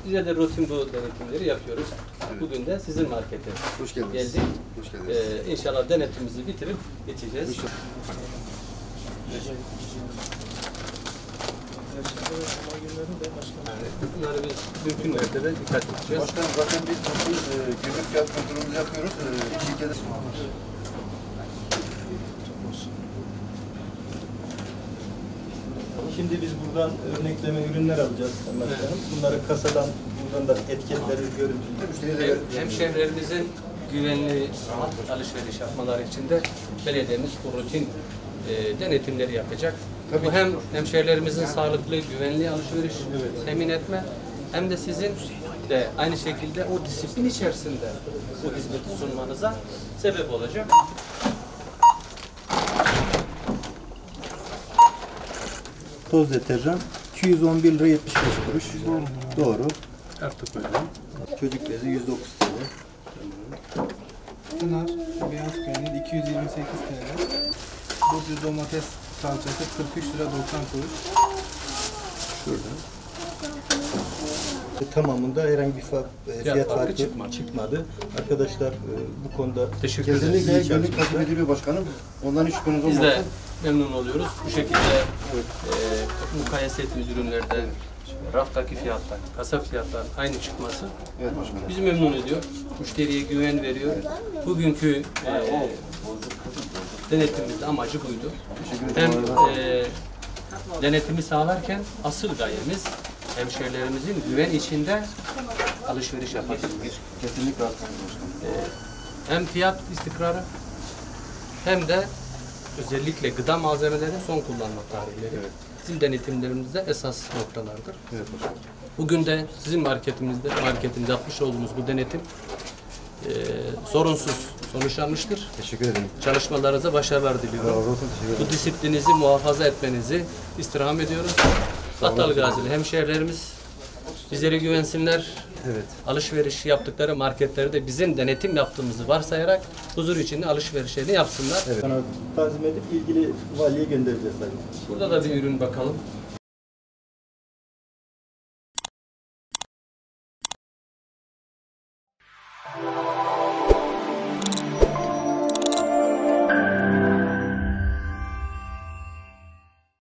Bize de rutin bu denetimleri yapıyoruz. Evet. Bugün de sizin markete geldik. Hoş geldiniz. İnşallah denetimimizi bitirip geçeceğiz. Bunları biz mümkün mertebe dikkat edeceğiz. Başkanım zaten biz gümrük fiyat kontrolümüzü yapıyoruz. Şirkete... Şimdi biz buradan örnekleme ürünler alacağız. Evet. Bunları kasadan, buradan da etiketleri görüntüleyeceğiz. Hemşehrilerimizin güvenli, rahat alışveriş yapmaları için de belediyemiz bu rutin denetimleri yapacak. Tabii bu hem hemşehrilerimizin sağlıklı, güvenli alışveriş temin etme, hem de sizin de aynı şekilde o disiplin içerisinde bu hizmeti sunmanıza sebep olacak. Toz deterjan 211 lira 75 kuruş. Doğru. Artık böyle. Çocuk bezi 109 TL. Pınar beyaz peynir 228 TL. Burcu domates salçası 43 lira 90 kuruş. Şurada. Tamamında herhangi bir fiyat farkı çıkmadı. Arkadaşlar bu konuda teşekkür ederiz. Kesinlikle günlük takip ediliyor başkanım. Ondan hiç şüpheniz olmasın. Biz de memnun oluyoruz. Bu şekilde mukayese ettiğimiz ürünlerde raftaki fiyatlar, kasa fiyatlar aynı çıkması bizi memnun ediyor. Müşteriye güven veriyor. Bugünkü denetimimizin amacı buydu. Hem denetimi sağlarken asıl gayemiz hemşehrilerimizin güven içinde alışveriş yapması. Kesinlikle haklısınız başkanım. Hem fiyat istikrarı hem de özellikle gıda malzemeleri son kullanma tarihleri bizim denetimlerimizde esas noktalardır. Evet başkanım. Bugün de sizin marketimizde yapmış olduğumuz bu denetim sorunsuz sonuçlanmıştır. Teşekkür ederim. Çalışmalarınıza başarılar diliyorum. Razı olsun, teşekkür ederim. Bu disiplinizi muhafaza etmenizi istirham ediyoruz. Battal Gazili hemşehrilerimiz bizlere güvensinler. Evet. Alışveriş yaptıkları marketleri de bizim denetim yaptığımızı varsayarak huzur içinde alışverişlerini yapsınlar. tanzim edip ilgili valiye göndereceğiz. Burada da bir ürün bakalım.